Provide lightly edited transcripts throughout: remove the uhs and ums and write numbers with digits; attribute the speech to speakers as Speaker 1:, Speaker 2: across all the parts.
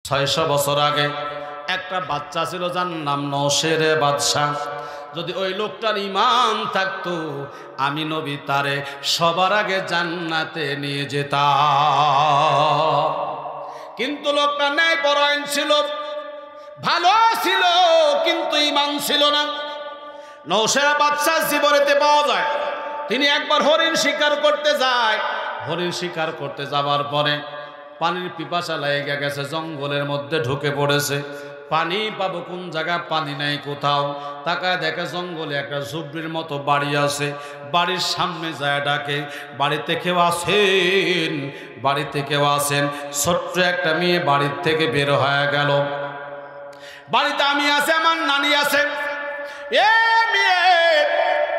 Speaker 1: 600 বছর আগে একটা বাচ্চা ছিল যার নাম নওশের বাদশাহ। যদি ওই লোকটার ঈমান থাকতো আমি নবী তারে সবার আগে জান্নাতে নিয়ে যেতাম। কিন্তু লোকটা ন্যায়পরায়ণ ছিল, ভালো ছিল, কিন্তু ঈমান ছিল না। নওশের বাদশাহ জীবনেতে পাওয়া যায় তিনি একবার হরিণ শিকার করতে যায়। হরিণ শিকার করতে যাবার পরে পানির পিপাসা লেগে গেছে, জঙ্গলের মধ্যে ঢুকে পড়েছে। পানি পাবো কোন জায়গা, পানি নাই কোথাও। তাকায় দেখে জঙ্গলে একটা ঝুপড়ির মতো বাড়ি আছে। বাড়ির সামনে যায় ডাকে, বাড়িতে কেউ আছেন? বাড়িতে কেউ আছেন? ছোট্ট একটা মেয়ে বাড়ির থেকে বের হয়ে গেল। বাড়িতে আমি আছে, আমার নানি আছে। এ মেয়ে,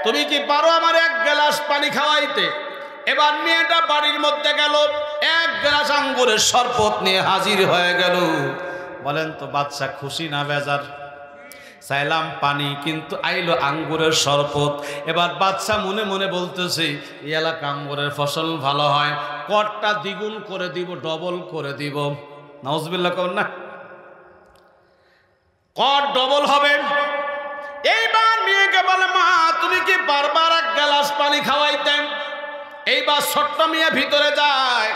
Speaker 1: তুমি কি পারো আমার এক গ্লাস পানি খাওয়াইতে? এবার মেয়েটা বাড়ির মধ্যে গেল, এক গ্লাস আঙ্গুরের শরবত নিয়ে হাজির হয়ে গেল। বলেন তো বাচ্চা খুশি না বেজার? চাইলাম পানি, কিন্তু আইলো আঙ্গুরের শরবত। এবার বাচ্চা মনে মনে বলতেছে এই এলাকা আঙ্গুরের ফসল ভালো হয়, করটা দ্বিগুণ করে দিব, ডবল করে দিব। নাউজুবিল্লাহ কর না, কর ডবল হবে। এইবার মেয়েকে বলে মা তুমি কি বারবার এক গ্লাস পানি খাওয়াইতেন? এইবার ছোট্ট মেয়ে ভিতরে যায়,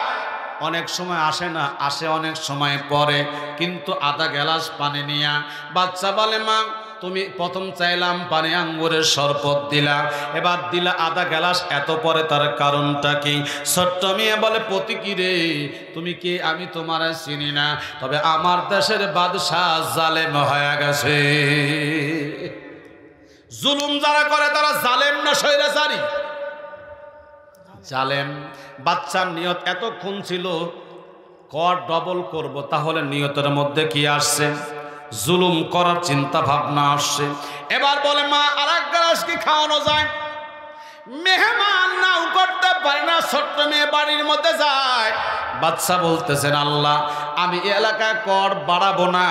Speaker 1: অনেক সময় আসে না, আসে অনেক সময় পরে, কিন্তু আধা গ্লাস পানি নিয়া বাচ্চা বলে মা তুমি প্রথম চাইলাম পানি, আঙ্গুরের শরবত দিলা, এবার দিলা আধা গ্লাস, এত পরে তার কারণটা কি? ছোট্ট মেয়ে বলে পতি কি রে, তুমি কি? আমি তোমার চিনি না, তবে আমার দেশের বাদশাহ জালেম হয়ে গেছে। জুলুম যারা করে তারা জালেম না স্বৈরাচারী? জালেম। বাচ্চার নিয়ত এতক্ষণ ছিল কর ডবল করব, তাহলে নিয়তের মধ্যে কি আসছে? জুলুম করার চিন্তা ভাবনা আসছে। এবার বলে মা আর এক গ্লাস কি খাওয়ানো যায়? মেহমান নাও করতে পারে না, ছোট্ট মেয়ে বাড়ির মধ্যে যায়। বাচ্চা বলতেছেন আল্লাহ আমি এলাকায় কর বাড়াবো না,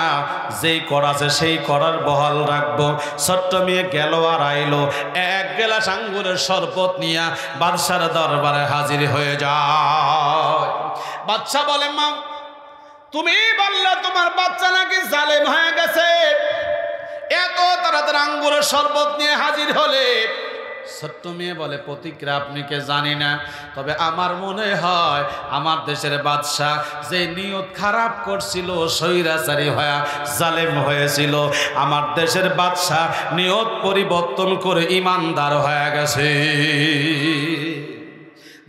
Speaker 1: যেই কর আছে সেই করার বহাল রাখবো। ছোট্ট মেয়ে গেল আর আইলো, এক গ্লাস আঙ্গুরের শরবত নিয়ে বাদশার দরবারে হাজির হয়ে যায়। বাচ্চা বলে মা তুমি বললে তোমার বাচ্চা নাকি জালেম হয়ে গেছে, এত তাড়াতাড়ি আঙ্গুরের শরবত নিয়ে হাজির হলে? ছোট্ট মেয়ে বলে প্রতিক্রিয়া আপনি কে জানি না, তবে আমার মনে হয় আমার দেশের বাদশাহ যে নিয়ত খারাপ করছিল, স্বৈরাচারী হয়ে জালেম হয়েছিল, আমার দেশের বাদশাহ নিয়ত পরিবর্তন করে ইমানদার হয়ে গেছে।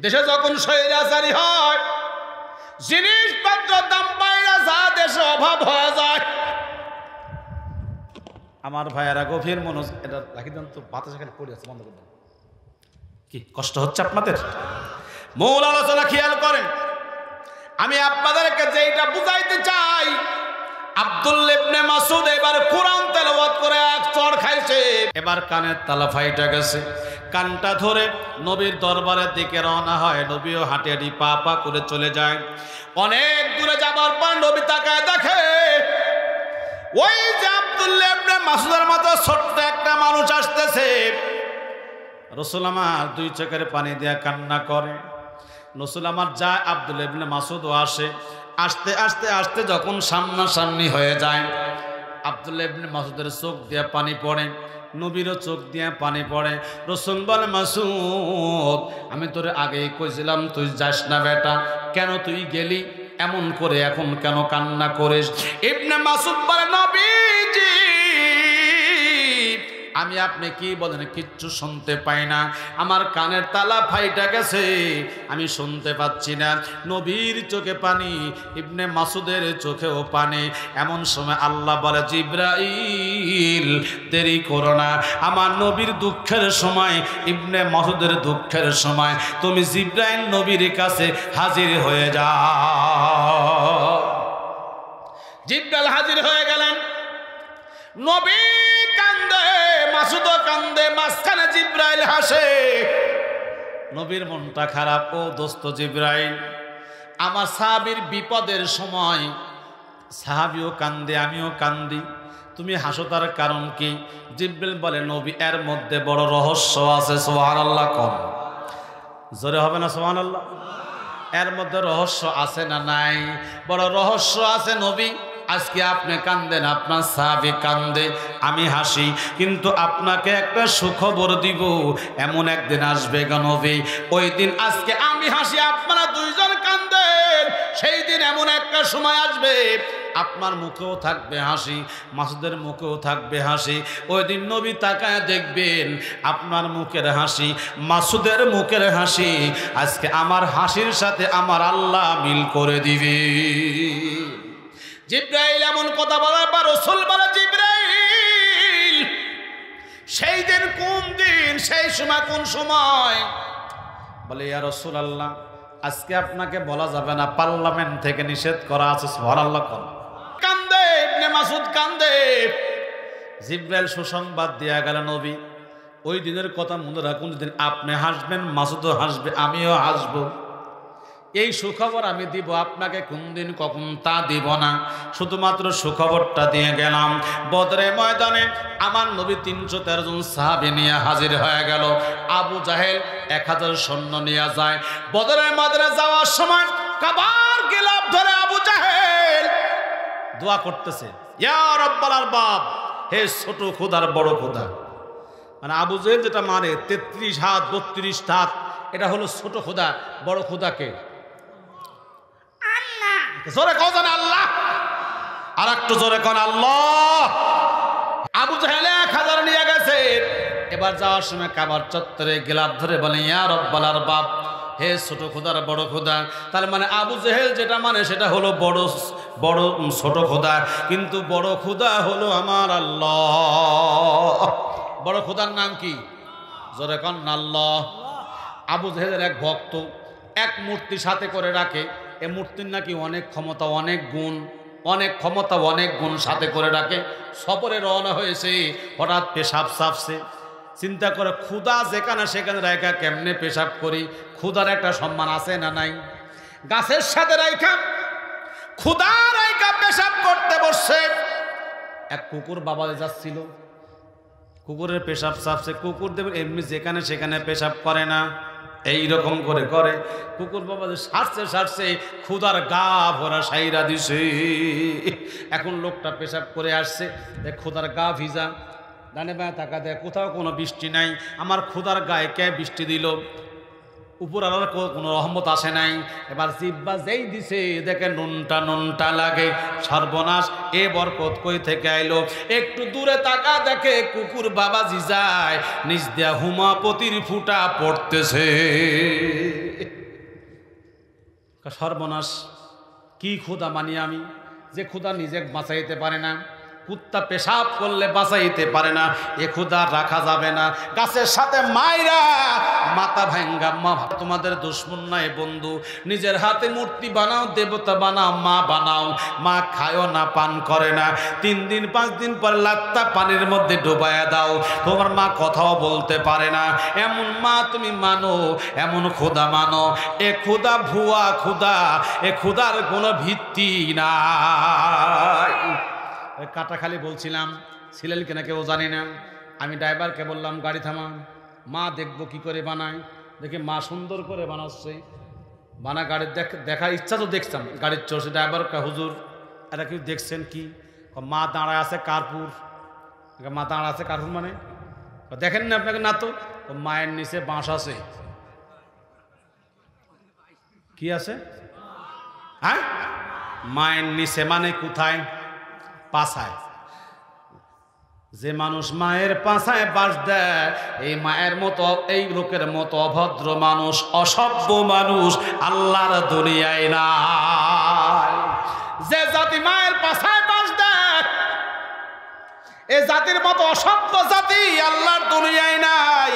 Speaker 1: দেশে যখন স্বৈরাচারী হয়, জিনিসপত্র দাম পায়রা যা, দেশে অভাব হয়ে যায়। আমার ভাইয়েরা গভীর মনোজ, এটা রাখি দেন তো, বাতাসে খালি পড়ে আছে, বন্ধ করে দেন। কি কষ্ট হচ্ছে আপনাদের? মূল আলোচনা খেয়াল করেন। আমি আপনাদেরকে যেটা বুঝাইতে চাই, আব্দুল্লাহ ইবনে মাসউদ এবার কোরআন তেলাওয়াত করে এক চড় খাইছে, এবার কানের তালা ফাইটা গেছে। কানটা ধরে নবীর দরবারের দিকে রওনা হয়। নবীও হাঁটে হাঁটি পা পা করে চলে যায়। অনেক দূরে যাবার পর নবী তাকায় দেখে ওই যে আব্দুল্লাহ ইবনে মাসউদের মতো ছোট্ট একটা মানুষ আসতেছে। রাসূল আমার দুই চোখের পানি দিয়ে কান্না করে। রাসূল আমার যায়, আব্দুল্লাহ ইবনে মাসউদও আসে। আস্তে আস্তে আস্তে যখন সামনাসামনি হয়ে যায়, আব্দুল্লাহ ইবনে মাসউদের চোখ দিয়ে পানি পড়ে, নবীরও চোখ দিয়ে পানি পড়ে। রাসূল বলে মাসউদ আমি তোরে আগেই কইছিলাম তুই যাস না বেটা, কেন তুই গেলি? এমন করে এখন কেন কান্না করিস? ইবনে মাসউদ বলে নবীজি আমি আপনি কি বলেন কিচ্ছু শুনতে পাই না, আমার কানের তালা ফাইটা গেছে, আমি শুনতে পাচ্ছি না। নবীর চোখে পানি, ইবনে মাসউদের চোখেও পানি। এমন সময় আল্লাহ বলে জিবরাইল দেরি করো না, আমার নবীর দুঃখের সময়, ইবনে মাসউদের দুঃখের সময় তুমি জিবরাইল নবীর কাছে হাজির হয়ে যাও। জিবরাইল হাজির হয়ে গেলেন। নবী কান্দে, মাসউদও কান্দে, মাঝখানে জিবরাইল হাসে। নবীর মনটা খারাপ। ও দোস্ত জিবরাইল, আমার সাহাবীর বিপদের সময় সাহাবীও কান্দে, আমিও কান্দি, তুমি হাসো তার কারণ কি? জিবরাইল বলে নবী এর মধ্যে বড় রহস্য আছে। সুবহানাল্লাহ কম জোরে হবে না? সুবহানাল্লাহ। এর মধ্যে রহস্য আছে না নাই? বড় রহস্য আছে নবী। আজকে আপনি কান্দেন, আপনার সাহাবী কান্দে, আমি হাসি, কিন্তু আপনাকে একটা সুখবর দিব, এমন একদিন আসবে গো নবী, ওই দিন আজকে আমি হাসি, আপনারা দুইজন কান্দেন, সেই দিন এমন একটা সময় আসবে আপনার মুখেও থাকবে হাসি, মাসুদের মুখেও থাকবে হাসি। ওই দিন নবী তাকায় দেখবেন আপনার মুখের হাসি, মাসুদের মুখের হাসি আজকে আমার হাসির সাথে আমার আল্লাহ মিল করে দিবে। জিবরাইল এমন কথা বলার পর রাসূল বলে, জিবরাইল সেই দিন কোন দিন, সেই সময় কোন সময়? বলে, ইয়া রাসূলুল্লাহ আজকে আপনাকে বলা যাবে না, পার্লামেন্ট থেকে নিষেধ করা আছে। সুবহানাল্লাহ। কান্দে ইবনে মাসুদ কান্দে। জিবরাইল সুসংবাদ দিয়া গেল, নবী ওই দিনের কথা মনে রাখুন, যেদিন আপনি হাসবেন, মাসুদও হাসবে, আমিও হাসবো। এই সুখবর আমি দিব আপনাকে, কোন দিন কখন তা দিব না, শুধুমাত্র সুখবরটা দিয়ে গেলাম। বদরের ময়দানে আমার নবী 313 জন সাহাবী নিয়ে হাজির হয়ে গেল। আবু জাহেল 1000 সৈন্য নিয়ে যায়। বদরের ময়দানে যাওয়ার সময় কাবার গিলাফ ধরে আবু জাহেল দোয়া করতেছে, ইয়া রাব্বাল আরবাব, হে ছোট খোদার বড় খোদা। মানে আবু জাহেল যেটা মানে 33 হাত 32 হাত, এটা হলো ছোট খোদা, বড় খোদাকে আল্লাহ। জোরে কন আল্লাহ, আর একটু জোরে কন আল্লাহ। আবু জাহেল 1000 নিয়ে গেছে। এবার যাওয়ার সময় কাবার চত্বরে গিলাফ ধরে বলে, ইয়া রাব্বাল আরবাব, হে ছোট খোদার বড় খোদা। তার মানে আবু জাহেল যেটা মানে সেটা হলো বড় ছোট খোদা, কিন্তু বড় খোদা হলো আমার আল্লাহ। বড় খোদার নাম কি? জোরে কন আল্লাহ। আবু জাহেলের এক ভক্ত এক মূর্তি সাথে করে রাখে, এ মূর্তির নাকি অনেক ক্ষমতা, অনেক গুণ, অনেক ক্ষমতা, অনেক গুণ সাথে করে রাখে। সফরে রওনা হয়েছে, হঠাৎ পেশাব সাফছে, চিন্তা করে ক্ষুধা যেখানে সেখানে রাখা কেমনে পেশাব করি, ক্ষুধার একটা সম্মান আছে না নাই? গাছের সাথে রাখা ক্ষুধা রাখা পেশাব করতে বসছে। এক কুকুর বাবাতে যাচ্ছিল, কুকুরের পেশাব সাফছে। কুকুর দেবেন এমনি যেখানে সেখানে পেশাব করে না, এই রকম করে করে। কুকুর বাবা সারছে ক্ষুধার গা ভরা সাইরা দিছে। এখন লোকটা পেশাব করে আসছে, ক্ষুধার গা ভিজা, ডানে বাঁ তাকা দেয়, কোথাও কোনো বৃষ্টি নাই। আমার ক্ষুধার গায়ে কে বৃষ্টি দিল? উপর আলার কোনো রহমত আসে নাই। এবার জিব্বা যেই দিছে দেখে নুনটা নুনটা লাগে, সর্বনাশ, এ বরকত কই থেকে আইলো? একটু দূরে তাকা দেখে কুকুর বাবাজি যায়, নিজ দিয়া হুমাপতির ফুটা পড়তেছে। সর্বনাশ, কি ক্ষুধা মানি আমি, যে ক্ষুধা নিজে বাঁচাইতে পারে না, কুত্তা পেশাব করলে বাঁচাইতে পারে না, এ ক্ষুধা রাখা যাবে না। গাছের সাথে মাইরা মাথা ভাঙ্গা, মা তোমাদের দুশ্মন নাই বন্ধু, নিজের হাতে মূর্তি বানাও, দেবতা বানাও, মা বানাও, মা খায়ও না, পান করে না, 3 দিন 5 দিন পর লাত্তা পানির মধ্যে ডুবাইয়া দাও, তোমার মা কথাও বলতে পারে না, এমন মা তুমি মানো, এমন ক্ষুধা মানো। এ ক্ষুধা ভুয়া ক্ষুধা, এ ক্ষুধার কোনো ভিত্তি নাই। কাটাখালি বলছিলাম, ছিলেন কিনা কেউ জানি না। আমি ড্রাইভারকে বললাম গাড়ি থামান, মা দেখবো কি করে বানায়। দেখে মা সুন্দর করে বানাচ্ছে, বানা গাড়ির দেখার ইচ্ছা তো দেখতাম, গাড়ির চড়ছে। ড্রাইভারকে, হুজুর এটা কি দেখছেন কি? মা দাঁড়ায় আছে কার্পুর। মা দাঁড়া আছে কার্পুর মানে দেখেন না আপনাকে? না তো, মায়ের নিচে বাঁশ আছে। কি আছে? হ্যাঁ, মায়ের নিচে মানে কোথায়? পাছায়। যে মানুষ মায়ের পাছায় বাস দেয়, এই মায়ের মতো, এই লোকের মতো অভদ্র মানুষ, অসভ্য মানুষ আল্লাহর দুনিয়ায় নাই। যে জাতি মায়ের পাছায় বাস দেয়, এই জাতির মতো অসভ্য জাতি আল্লাহর দুনিয়ায় নাই।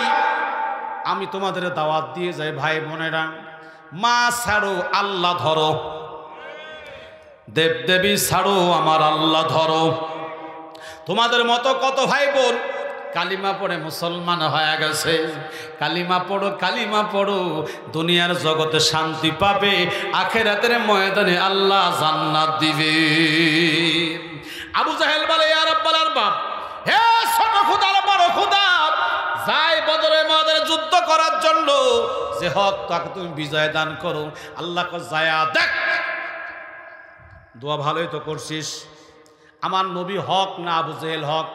Speaker 1: আমি তোমাদের দাওয়াত দিয়ে যাই, ভাই বোনেরা, মা ছাড়ো আল্লাহ ধরো, দেবদেবী ছাড়ো আমার আল্লাহ ধরো। তোমাদের মতো কত ভাই বোন কালিমা পড়ে মুসলমান হয়ে গেছে। কালিমা পড়ো, কালিমা পড়ো, দুনিয়ার জগতে শান্তি পাবে, আখিরাতের ময়দানে আল্লাহ জান্নাত দিবে। আবু জাহেল বলে, ইয়া রাব্বাল আরবাব, হে ছোট খোদার বড় খোদা, যাই বদরের ময়দানে যুদ্ধ করার জন্য, যে হক তাকে তুমি বিজয় দান করো। আল্লাহকে যায়া দেখ, দোয়া ভালোই তো করছিস, আমার নবী হক না আবু জেহেল হক?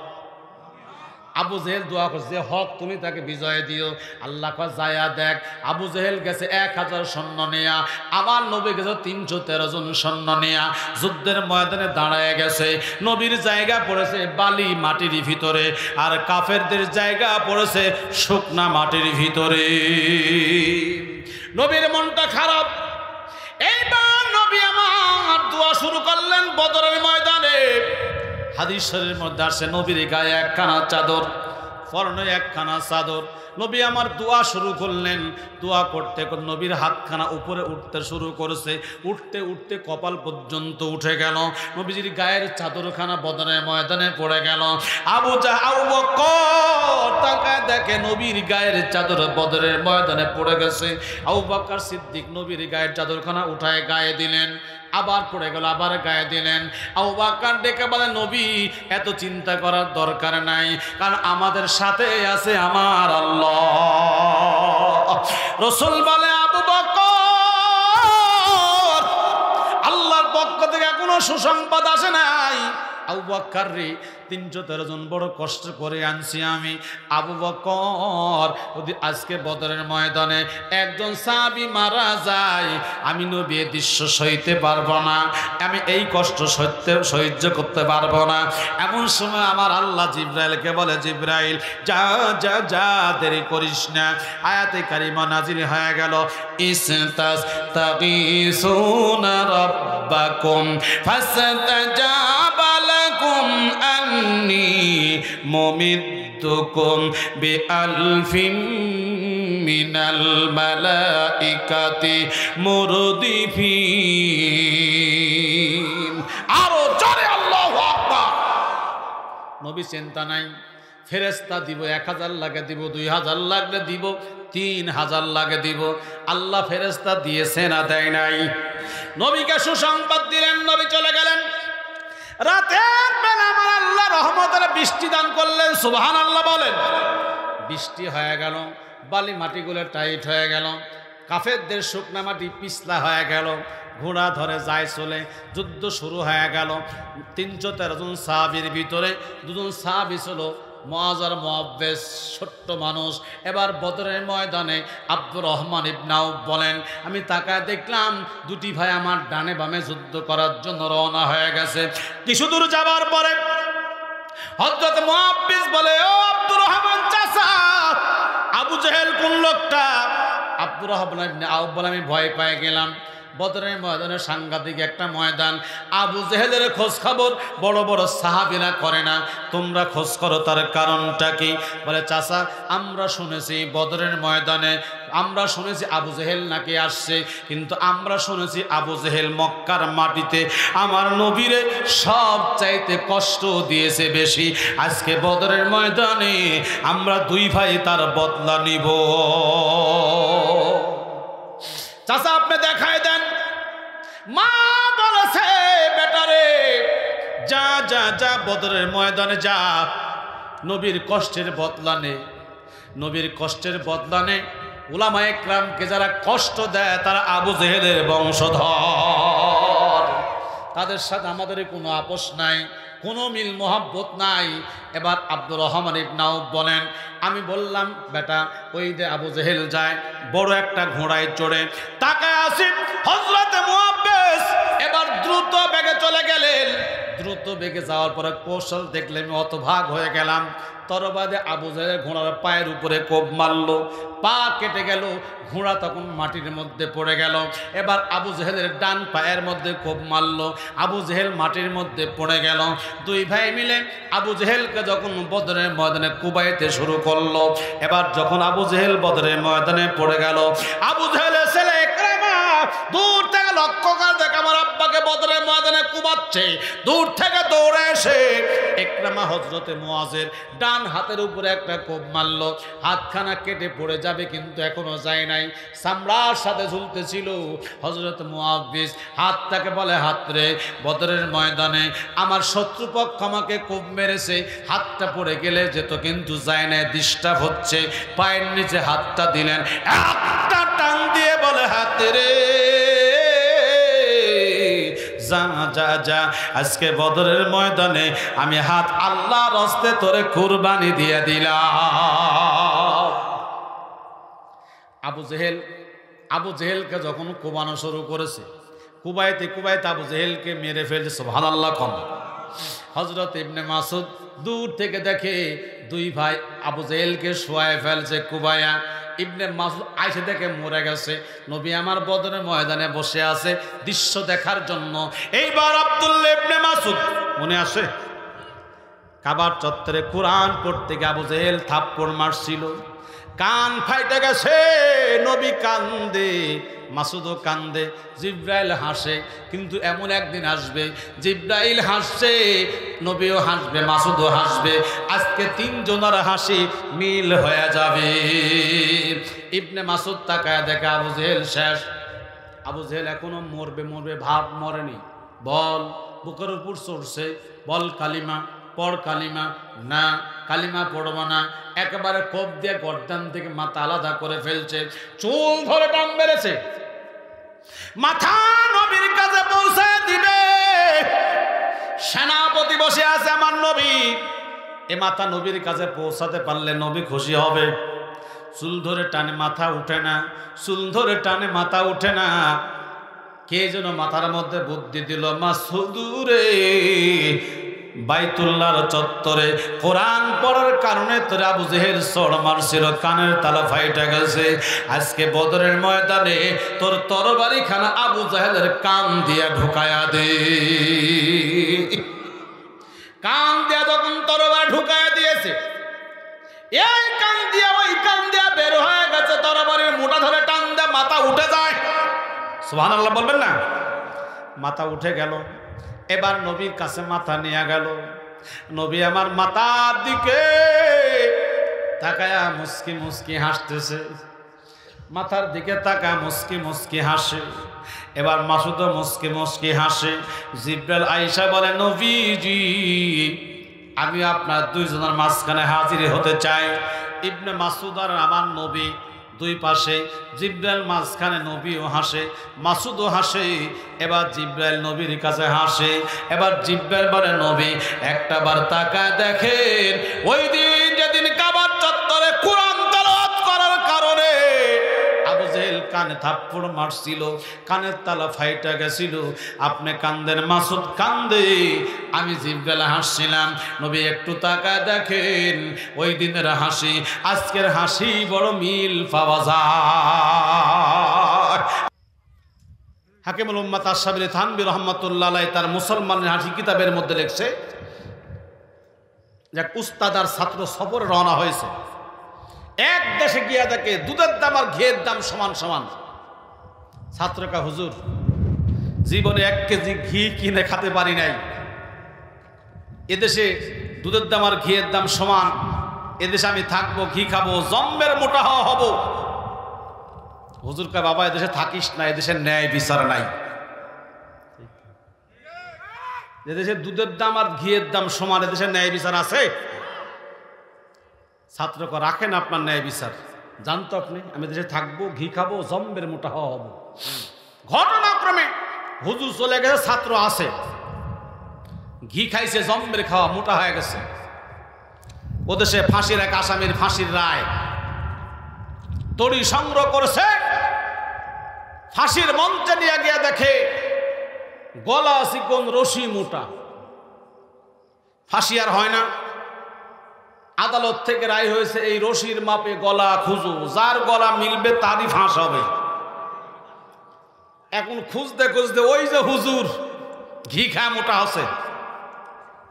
Speaker 1: আবু জেহেল দোয়া করছে যে হক তুমি তাকে বিজয় দিও। আল্লাহ কয় যায়া দেখ, আবু জেহেল গেছে 1000 সৈন্য নেয়া, আমার নবী গেছে 313 জন সৈন্য নেয়া, যুদ্ধের ময়দানে দাঁড়ায় গেছে। নবীর জায়গা পড়েছে বালি মাটির ভিতরে, আর কাফেরদের জায়গা পড়েছে শুকনা মাটির ভিতরে। নবীর মনটা খারাপ। এইবার নবী আমার দোয়া শুরু করলেন বদরের ময়দানে। হাদিস শরীফের মধ্যে আসে নবীর গায়ে একখানা চাদর, পরনে একখানা চাদর। নবী আমার দোয়া শুরু করলেন। দোয়া করতে নবীর হাতখানা উপরে উঠতে শুরু করেছে, উঠতে উঠতে কপাল পর্যন্ত উঠে গেল। নবীজির গায়ের চাদরখানা বদরের ময়দানে পড়ে গেল। আবু বকর তাকায় দেখে নবীর গায়ের চাদর বদরের ময়দানে পড়ে গেছে। আবু বকর সিদ্দিক নবীর গায়ের চাদরখানা উঠায় গায়ে দিলেন, আবার পড়ে গেল, আবার গায়ে দিলেন। আবু বকর ডেকে বলে নবী এত চিন্তা করার দরকার নাই, কারণ আমাদের সাথে আছে আমার আল্লাহ। রাসূল বলে আবু বকর আল্লাহর পক্ষ থেকে কোনো সুসংবাদ আসে নাই। আবু বকর রে 313 জন বড় কষ্ট করে আনছি আমি। আবু বকর যদি আজকে বদরের ময়দানে একজন সাহাবী মারা যায়, আমি নবী এই দৃশ্য সইতে পারবো না, আমি এই কষ্ট সহ্য করতে পারবো না। এমন সময় আমার আল্লাহ জিবরাইলকে বলে, জিবরাইল যা যা যা দেরি করিস না। আয়াতে কারিমা নাজিল হয়ে গেল, ইস্তাগীসুনা রাব্বাকুম ফাসতাজাবা লাকুম আন্নী মুমিদ্দুকুম বিআলফিন মিনাল মালাইকাতি মুরদিফিন। আরো জোরে আল্লাহু আকবার। নবী চিন্তা নাই, ফেরেশতা দিব 1000 লাগে দিব, 2000 লাগলে দিব, 3000 লাগে দিব। আল্লাহ ফেরেশতা দিয়েছে না দেয় নাই? নবীকে সুসংবাদ দিলেন, নবী চলে গেলেন। রাতের বেলা আমার আল্লাহ রহমতের বৃষ্টি দান করলেন, সুবহানাল্লাহ বলেন। বৃষ্টি হয়ে গেল, বালি মাটিগুলো টাইট হয়ে গেল, কাফেরদের শুকনা মাটি পিছলা হয়ে গেল, ঘোড়া ধরে যায় চলে। যুদ্ধ শুরু হয়ে গেল। 313 জন সাহাবীর ভিতরে 2 জন সাহাবী ছিল মুআয আর মুআব্বিস, ছোট্ট মানুষ। এবার বদরের ময়দানে আব্দুর রহমান ইবনে আউফ বলেন, আমি তাকায় দেখলাম 2টি ভাই আমার ডানে বামে যুদ্ধ করার জন্য রওনা হয়ে গেছে। কিছু দূর যাবার পরে হযরত মুআব্বিস বলে, ও আব্দুর রহমান চাচা, আবু জেহেল কোন লোকটা? আব্দুর রহমান ইবনে আউফ বলে, আমি ভয় পেয়ে গেলাম। বদরের ময়দানে সাংঘাতিক একটা ময়দান। আবু জেহেলের খোঁজ খবর বড় বড় সাহাবীরা করে না, তোমরা খোঁজ করো, তার কারণটা কি? বলে, চাচা আমরা শুনেছি বদরের ময়দানে, আমরা শুনেছি আবু জেহেল নাকি আসছে, কিন্তু আমরা শুনেছি আবু জেহেল মক্কার মাটিতে আমার নবীরে সব চাইতে কষ্ট দিয়েছে বেশি। আজকে বদরের ময়দানে আমরা 2 ভাই তার বদলা নিব। চাচা আপনি দেখায় দেন। মা বলেছে, বেটারে যা যা যা বদরের ময়দানে যা, নবীর কষ্টের বদলা নে, নবীর কষ্টের বদলা নে। উলামায়ে কেরামকে যারা কষ্ট দেয় তারা আবু জেহেলের বংশধর, তাদের সাথে আমাদের কোনো আপোষ নাই, কোনো মিল মোহাব্বত নাই। এবার আব্দুর রহমান ইবনে আউফ বলেন, আমি বললাম বেটা ওই যে আবু জেহেল যায় বড় একটা ঘোড়ায় চড়ে, তাকায় আসি হযরতে মুআব্বিস এবার দ্রুত বেগে চলে গেলেন। দ্রুত বেগে যাওয়ার পরে কৌশল দেখলে আমি হতভাগ হয়ে গেলাম। তরবাদে আবু জেহেল ঘোড়ার পায়ের উপরে কোপ মারলো, পা কেটে গেল, ঘোড়া তখন মাটির মধ্যে পড়ে গেল। এবার আবু জেহেলের ডান পায়ের মধ্যে কোপ মারলো, আবু জেহেল মাটির মধ্যে পড়ে গেল। 2 ভাই মিলে আবু জেহেলকে যখন বদরের ময়দানে কুবাইতে শুরু করলো। এবার যখন আবু জেহেল বদরের ময়দানে পড়ে গেল, আবু জেহেলের ছেলে ইকরামা দূর থেকে লক্ষ্য করে দেখে আমার আব্বাকে বদরের ময়দানে কুবাচ্ছে। দূর থেকে দৌড়ে এসে ইকরামা হযরতে মুআযের ডান হাতের উপরে একটা কোপ মারলো, হাতখানা কেটে পড়ে যাবে কিন্তু এখনো যায় নাই, চামড়ার সাথে ঝুলতেছিল। হযরত মুআব্বিস হাতটাকে বলে, হাত রে, বদরের ময়দানে আমার শত্রুপক্ষ আমাকে কোপ মেরেছে, হাতটা পড়ে গেলে যেত কিন্তু যায় না, ডিস্টার্ব হচ্ছে। পায়ের নিচে হাতটা দিলেন, একটা টান দিয়ে বলে, হাত রে যা যা যা, আজকে বদরের ময়দানে আমি হাত আল্লাহর হস্তে তোরে কুরবানি দিয়ে দিলাম। আবু জেহেলকে যখন কোবানো শুরু করেছে, কুবাইতে আবু জেহেলকে মেরে ফেলছে। সুবহানাল্লাহ। কম হযরত ইবনে মাসুদ দূর থেকে দেখে দুই ভাই আবু জেহেলকে শোয়ায় ফেলছে কুবায়া। ইবনে মাসুদ আইসে দেখে মরে গেছে। নবী আমার বদরের ময়দানে বসে আছে দৃশ্য দেখার জন্য। এইবার আব্দুল্লাহ ইবনে মাসুদ মনে আসে কাবার চত্বরে কোরআন পড়তে গিয়ে আবু জেহেল থাপ্পড় মারছিল, কান ফাইটে গেছে। নবী কান্দে, মাসুদও কান্দে, জিব্রাইল হাসে। কিন্তু এমন একদিন আসবে জিব্রাইল হাসছে, নবীও হাসবে, মাসুদও হাসবে। আজকে তিনজনের হাসি মিল হয়ে যাবে। ইবনে মাসুদ তাকায় দেখে আবু জেহেল শেষ। আবু জেহেল এখনো মরবে ভাব মরেনি। বল বুকের উপর চড়ছে, বল কালিমা পড়, কালিমা না, কালিমা পড়ব না। একেবারে কোপ দিয়ে গর্দান থেকে মাথা আলাদা করে ফেলছে, চুল ধরে টান বেড়েছে, মাথা নবীর কাছে পৌঁছে দিবে। সেনাপতি বসে আছে আমার নবী, এ মাথা নবীর কাছে পৌঁছাতে পারলে নবী খুশি হবে। চুল ধরে টানে মাথা উঠে না, চুল ধরে টানে মাথা উঠে না। কে যেন মাথার মধ্যে বুদ্ধি দিল, মাসুদুরে বাইতুল্লাহর চত্বরে কোরআন পড়ার কারণে তোর আবু জেহেল সড় মারছিল, কানের তালা ফাইটা গেছে। আজকে বদরের ময়দানে তোর তরবারি খানা আবু জেহেলের কান দিয়া ঢুকায়া দে। কান দিয়া যখন তরবারি ঢুকায়া দিয়েছে, এই কান দিয়া ওই কান দিয়া বের হয়ে গেছে, তরবারির মোটা ধরে টান দিয়ে মাথা উঠে যায়। সুবহানাল্লাহ বলবেন না? মাথা উঠে গেল। এবার নবীর কাছে মাথা নিয়ে গেল। নবী আমার মাথার দিকে তাকায়া মুস্কি মুস্কি হাসতেছে, মাথার দিকে তাকা মুস্কি মুস্কি হাসে। এবার মাসুদও মুস্কি মুস্কি হাসে। জিব্রাইল আয়েশা বলে, নবীজি আমি আপনার দুইজনের মাঝখানে হাজির হতে চাই। ইবনে মাসুদ আর আমার নবী দুই পাশে, জিব্রাইল মাঝখানে, নবীও হাসে, মাসুদও হাসে। এবার জিব্রাইল নবীর কাছে হাসে। এবার জিব্রাইল বলে, নবী একটা বার তাকায় দেখেন, ওই দিন যেদিন কাবার চত্বরে কোরআন তেলাওয়াত করার কারণে আবু জেহেল কানে থাপ্পড় মারছিল, কানের তালা ফাইটা গেছিল। আপনি কান্দেন, মাসুদ কান্দে, আমি জিব্রাইল হাসছিলাম। নবী একটু তাকায় দেখেন, ওই দিনের হাসি আজকের হাসি বড় মিল পাওয়া যায়। হাকিমুল উম্মাত আশ-শাবিলি থানভী রাহমাতুল্লাহ আলাইহি তার মুসলমানের হাসি কিতাবের মধ্যে লিখছে যে উস্তাদ আর ছাত্র সফরে রওনা হয়েছে। এক দেশে গিয়া দেখে দুধের দাম আর ঘিয়ের দাম সমান সমান। ছাত্রকা, হুজুর জীবনে 1 কেজি ঘি কিনে খেতে পারি নাই, এদেশে দুধের দাম আর ঘিয়ের দাম সমান, এদেশে আমি থাকবো, ঘি খাবো, জম্মের মোটা হব। হুজুর কয়, বাবা এদেশে থাকিস না, এদেশে ন্যায় বিচার নাই। এদেশে দুধের দাম আর ঘিয়ের দাম সমান, এদেশে ন্যায় বিচার আছে? ছাত্র কয়, রাখেন আপনার ন্যায় বিচার, জানতো আপনি আমি দেশে থাকবো, ঘি খাবো, জম্মের মোটা হব। ঘটনাক্রমে হুজুর চলে গেছে, ছাত্র আছে, ঘি খাইছে, জম্মের খাওয়া, মোটা হয়ে গেছে। ওদেশে ফাঁসির এক আসামির ফাঁসির রায়, তড়ি সংগ্রহ করেছে, ফাঁসির মঞ্চে নিয়ে গিয়ে দেখে গলা চিকন, রশি মোটা, ফাঁসি আর হয় না। আদালত থেকে রায় হয়েছে, এই রশির মাপে গলা খুঁজো, যার গলা মিলবে তারই ফাঁস হবে। এখন খুঁজতে খুঁজতে ওই যে হুজুর ঘি খায় মোটা আছে,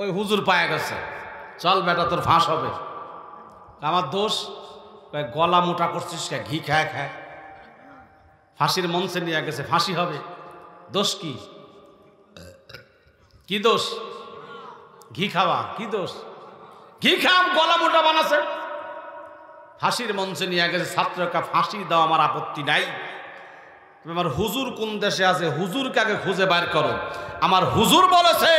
Speaker 1: ওই হুজুর পায়ে গেছে, চল বেটা তোর ফাঁস হবে। আমার দোষ, গলা মোটা করছিস কে, ঘি খায় খায়। ফাঁসির মঞ্চে নিয়ে গেছে, ফাঁসি হবে, দোষ কি? কি দোষ? ঘি খাওয়া। কি দোষ? ঘি খাম, গলা মোটা বানাছে। ফাঁসির মঞ্চে নিয়ে গেছে, ছাত্রকে ফাঁসি দাও, আমার আপত্তি নাই। আমার হুজুর কোন দেশে আছে, হুজুরকে আগে খুঁজে বাইর করো। আমার হুজুর বলেছে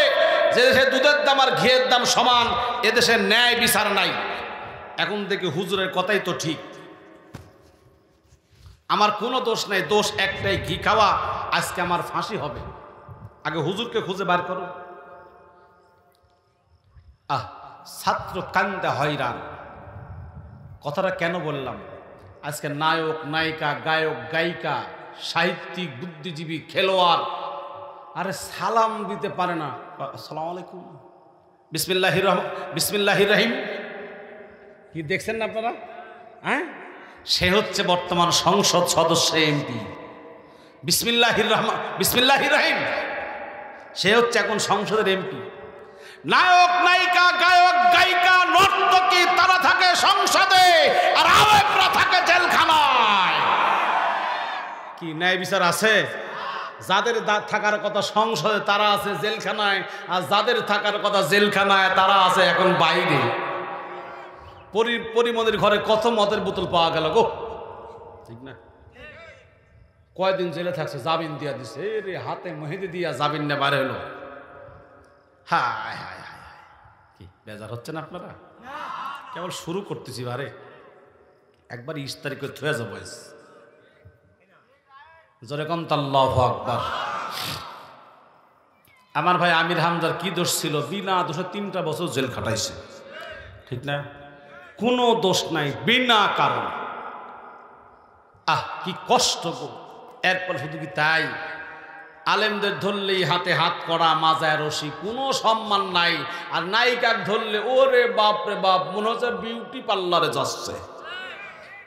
Speaker 1: যে দেশে দুধের দাম আর ঘিয়ের দাম সমান, এদেশে ন্যায় বিচার নাই। এখন থেকে হুজুরের কথাই তো ঠিক, আমার কোনো দোষ নাই, দোষ একটাই, ঘি খাওয়া। আজকে আমার ফাঁসি হবে। আগে হুজুরকে খুঁজে বার করো। ছাত্র কান্দে হয়রান। কথাটা কেন বললাম? আজকে নায়ক নায়িকা, গায়ক গায়িকা, সাহিত্যিক, বুদ্ধিজীবী, খেলোয়াড় আরে সালাম দিতে পারে না। আসসালামু আলাইকুম, বিসমিল্লাহির রহিম, কি দেখছেন না আপনারা? হ্যাঁ, সে হচ্ছে বর্তমান সংসদ সদস্য, এমপি। বিসমিল্লাহির রহিম, সে হচ্ছে এখন সংসদের এমপি। নায়ক নায়িকা, গায়ক গায়িকা, নর্তকী তারা থাকে সংসদে, আর আলেমরা থাকে জেলখানায়। কি ন্যায় বিচার আছে? যাদের থাকার কথা সংসদে তারা আছে জেলখানায়, আর যাদের থাকার কথা জেলখানায় তারা আছে এখন বাইরে। পরিমনির ঘরে কত মদের বোতল পাওয়া গেল গো, ঠিক না? কয়দিন জেলে থাকছে, জামিন দিয়া দিছে, রে হাতে মেহেদি দিয়া জামিন নে বারে হলো। হায় হায় হায়, কি বেজার হচ্ছে না আপনারা? কেবল শুরু করতেছি বারে, একবার 20 তারিখে থয়ে যাবো। যেরকম আল্লাহু আকবার। আমার ভাই আমির হামজার কি দোষ ছিল? বিনা দোষে 3টা বছর জেল খাটাইছে, ঠিক না? কোনো দোষ নাই, বিনা কারণ। কি কষ্ট গো। এরপর শুধু কি তাই, আলেমদের ধরলেই হাতে হাত করা, মাজায় রশি, কোনো সম্মান নাই। আর নায়িকার ধরলে ওরে বাপ রে বাপ, মনে হচ্ছে বিউটি পার্লারে যাচ্ছে।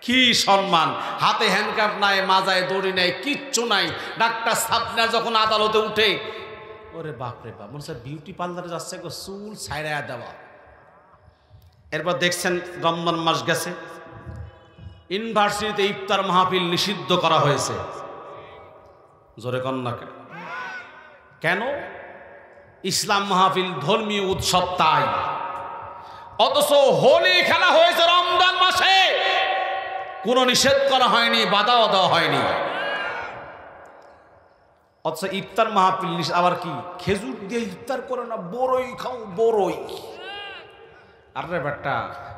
Speaker 1: কি সম্মান! হাতে হ্যান্ডকাপ নাই, মাজায় দড়ি নাই, কিচ্ছু নাই। ডাক্তার সাবনা যখন আদালতে উঠে, ওরে বাপ রে বাপ, মনে হচ্ছে বিউটি পার্লারে যাচ্ছে গো, চুল ছাইড়া দেওয়া। এরপর দেখছেন রমজান মাস গেছে, ইউনিভার্সিটিতে ইফতার মাহফিল নিষিদ্ধ করা হয়েছে। জোরে কন্যা কেন? ইসলাম মাহফিল ধর্মীয় উৎসব তাই। অথচ হোলি খেলা হয়েছে রমজান মাসে, কোনো নিষেধ করা হয়নি, বাধাও দেওয়া হয়নি। অথচ ইফতার মাহফিল আবার কি খেজুর দিয়ে ইফতার করে না, বড়ই খাও, বড়ই। আরে বেটা,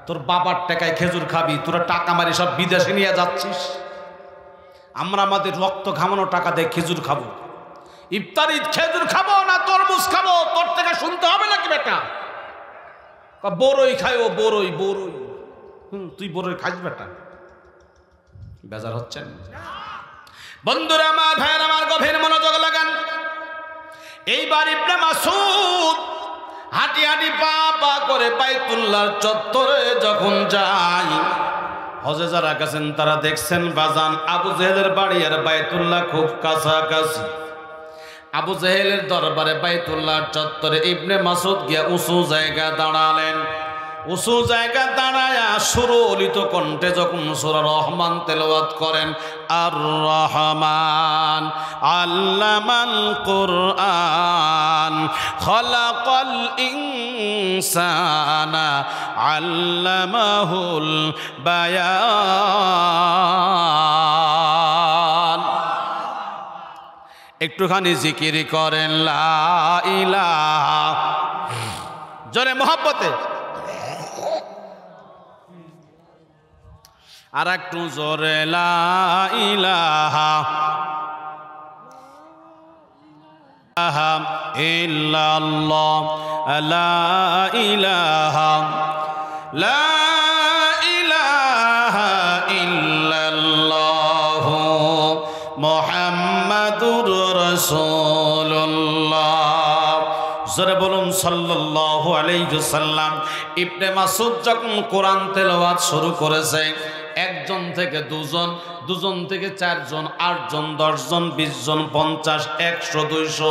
Speaker 1: তোর বাবার টাকায় খেজুর খাবি, তোরা টাকা মারি সব বিদেশে নিয়ে যাচ্ছিস। আমরা আমাদের রক্ত ঘামানো টাকা দিয়ে খেজুর খাবো, ইফতারি খেজুর খাবো না তরমুজ খাবো? তোর থেকে শুনতে হবে নাকি বেটা? বড়ই খাই, ও বড়ই বড়ই। তুই বড়ই খাস বেটা? বেজার হচ্ছেন বন্ধুরা আমার, ভাইয়ের আমার, গভীর মনোযোগ লাগান। এইবার ইবনে মাসউদ হাঁটি হাঁটি পা পা করে বাইতুল্লাহর চত্বরে যখন যায়, হজে যারা গেছেন তারা দেখছেন বাজান আবু জেহেলের বাড়ি আর বাইতুল্লাহ খুব কাছাকাছি। আবু জেহেলের দরবারে বাইতুল্লাহর চত্বরে ইবনে মাসউদ গিয়া উঁচু জায়গা দাঁড়ালেন। উঁচু জায়গা দাঁড়ায়া সুরলিত কণ্ঠে যখন সূরা রহমান তেলাওয়াত করেন, আর রহমান আল্লামাল কুরআন খালাকাল ইনসানা আল্লামাহুল বায়ান। একটুখানি জিকির করেন লা ইলাহা, জোরে মোহাব্বতে, আর একটু জোরে লা ইলাহা ইল্লাল্লাহ, লা ইলাহা, লা ইলাহা ইল্লাল্লাহ মুহাম্মাদুর রাসূলুল্লাহ। জোরে বলুন সাল্লাল্লাহু আলাইহি ওয়াসাল্লাম। ইবনে মাসউদ যখন কোরআন তেলাওয়াত শুরু করেছে, 1 জন থেকে 2 জন, 2 জন থেকে 4 জন, 8 জন, 10 জন, 20 জন, 50, 100, 200,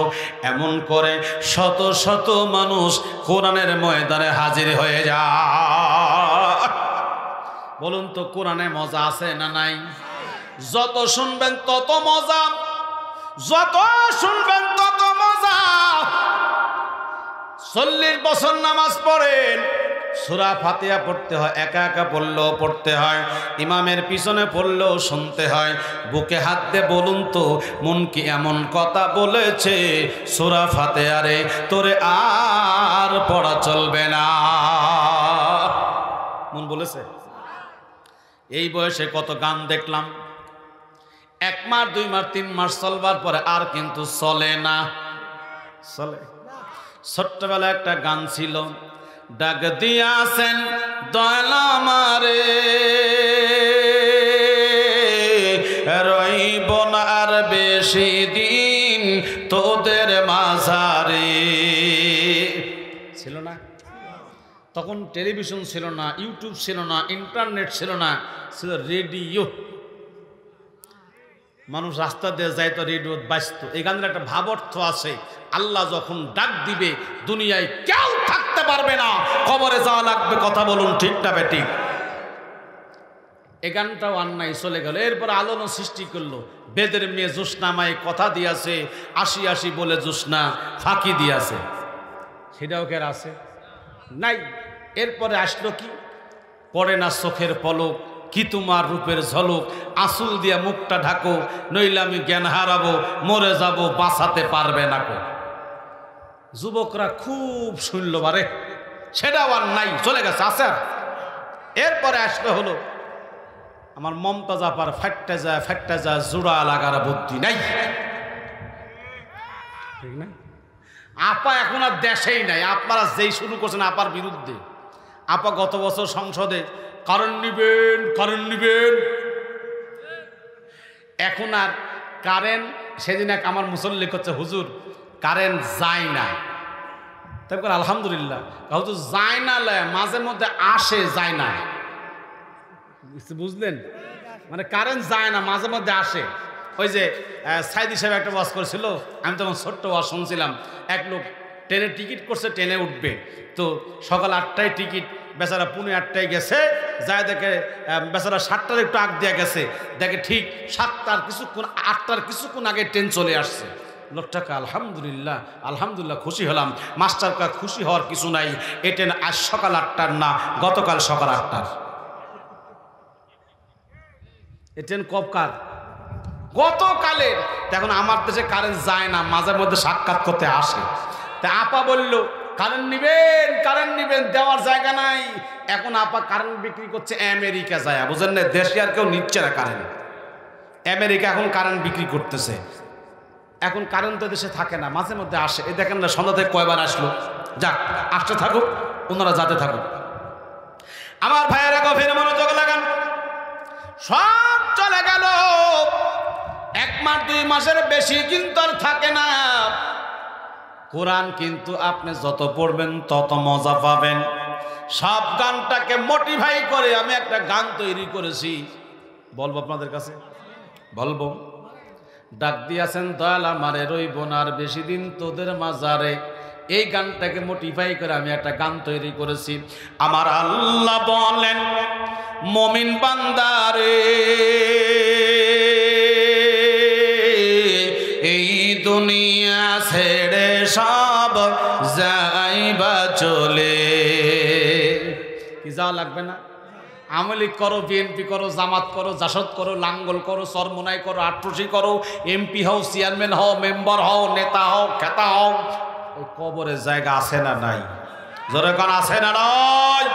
Speaker 1: এমন করে শত শত মানুষ কোরআনের ময়দানে হাজির হয়ে যায়। বলুন তো কোরআনে মজা আছে না নাই? যত শুনবেন তত মজা, যত শুনবেন তত মজা। 40 বছর নামাজ পড়েন, সূরা ফাতিহা পড়তে হয়, একা একা পড়লেও পড়তে হয়, ইমামের পিছনে পড়লেও শুনতে হয়। বুকে হাত দিয়ে বলুন তো, মন কি এমন কথা বলেছে সূরা ফাতিহা রে তোরে আর পড়া চলবে না? মন বলেছে? এই বয়সে কত গান দেখলাম, 1 মাস 2 মাস 3 মাস চলবার পরে আর কিন্তু চলে না। চলে। ছোট্টবেলা একটা গান ছিল, ডাক দিয়াছেন দয়াল আমারে, রইব না আর বেশি দিন তোদের মাঝারে। ছিল না তখন, টেলিভিশন ছিল না, ইউটিউব ছিল না, ইন্টারনেট ছিল না, ছিল রেডিও। মানুষ রাস্তা দিয়ে যায় তো রেডিও বাজতো। এই গানের একটা ভাব অর্থ আছে, আল্লাহ যখন ডাক দিবে দুনিয়ায় কেউ থাকতে পারবে না, কবরে যাওয়া লাগবে। কথা বলুন ঠিক না বেঠিক? এই গানটাও আর নাই, চলে গেল। এরপর আলোড়ন সৃষ্টি করলো, বেদের মেয়ে জোসনা মায়ে কথা দিয়াছে, আসি আসি বলে জোসনা ফাঁকি দিয়াছে। সেটাও কে আছে? নাই। এরপরে আসলো কি, পড়ে না চোখের পলক, কি তোমার রূপের ঝলক, আসুল দিয়া মুখটা ঢাকো, নইলে আমি জ্ঞান হারাবো, মরে যাব বাঁচাতে পারবে না কো। যুবকরা খুব শুনল, বারে সেটাও আর নাই, চলে গেছে। আছে আর এরপরে আসলে হলো আমার মমতাজ আপার ফাটতে যায় জোড়া লাগার বুদ্ধি নাই, ঠিক না? আপা এখন আর দেশেই নাই। আপনারা যেই শুরু করছেন আপার বিরুদ্ধে। আপা গত বছর সংসদে কারেন্ট নিবেন, এখন আর কারেন্ট, সেদিন এক আমার মুসল্লি করছে, হুজুর কারেন্ট যায় না। তারপর আলহামদুলিল্লাহ, হুজুর যায় না, মাঝে মধ্যে আসে, যায় না। বুঝলেন? মানে কারেন্ট যায় না, মাঝে মধ্যে আসে। ওই যে সাইদি সাহেব একটা ওয়াজ করেছিল, আমি তখন ছোট্ট ওয়াজ শুনছিলাম। এক লোক ট্রেনের টিকিট করছে, ট্রেনে উঠবে, তো সকাল 8টায় টিকিট, বেচারা 8:45 গেছে, যায় দেখে বেচারা 7টার একটু আগ দিয়ে গেছে, দেখে ঠিক 7টার কিছুক্ষণ 8টার কিছুক্ষণ আগে ট্রেন চলে আসছে। লোকটাকে আলহামদুলিল্লাহ খুশি হলাম। মাস্টারকা খুশি হওয়ার কিছু নাই, এ ট্রেন আজ সকাল 8টার না, গতকাল সকাল 8টার। এ ট্রেন কবকার? গতকালের। এখন আমার দেশে কারেন্ট যায় না, মাঝে মধ্যে সাক্ষাৎ করতে আসে। তা আপা বলল কারেন্ট নিবেন, দেওয়ার জায়গা নাই। এখন আপা কারেন্ট বিক্রি করছে আমেরিকা যায়, বুঝেন না? দেশে আর কেউ নিচ্ছে না কারেন্ট, আমেরিকা এখন কারেন্ট বিক্রি করতেছে। এখন কারেন্ট তো দেশে থাকে না, মাঝে মধ্যে আসে। এই দেখেন না, সন্ধ্যা থেকে কয়বার আসলো। যাক, আসতে থাকুক, ওনারা যাতে থাকুক। আমার ভাইয়েরা গভীর মনোযোগ লাগান। সব চলে গেল, 1 মাস 2 মাসের বেশি কিন্তু আর থাকে না। কোরআন কিন্তু আপনি যত পড়বেন তত মজা পাবেন। সব গানটাকে মোটিভাই করে আমি একটা গান তৈরি করেছি, বলবো আপনাদের কাছে, বলবো। ডাক দিয়াছেন দয়াল আমারে, রইব না আর বেশি দিন তোদের মাঝারে। এই গানটাকে মোটিভাই করে আমি একটা গান তৈরি করেছি। আমার আল্লাহ বলেন, মুমিন বান্দারে এই দুনিয়া ছেড়ে সব যাইবা চলে। কি যাওয়া লাগবে না? আওয়ামী করো, বিএনপি করো, জামাত করো, জাসদ করো, লাঙ্গল করো, চরমোনাই করো, আট্রসি করো, এমপি হও, চেয়ারম্যান হও, মেম্বার হও, নেতা হও, খেতা হও, ওই কবরের জায়গা আছে না নাই? জোরে কোন আছে না নাই?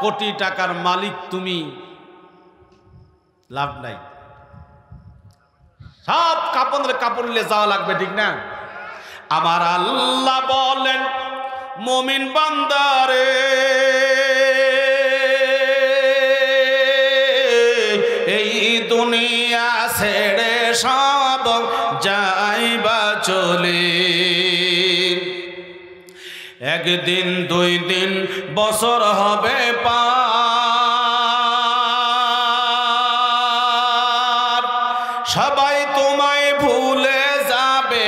Speaker 1: কোটি টাকার মালিক তুমি, লাভ নাই। সব কাপড় নিয়ে যাওয়া লাগবে, ঠিক না? আমার আল্লাহ বলেন, মুমিন বান্দারে এই দুনিয়া ছেড়ে সব যাইবা চলে। একদিন 2 দিন বছর হবে পার, সবাই তোমায় ভুলে যাবে,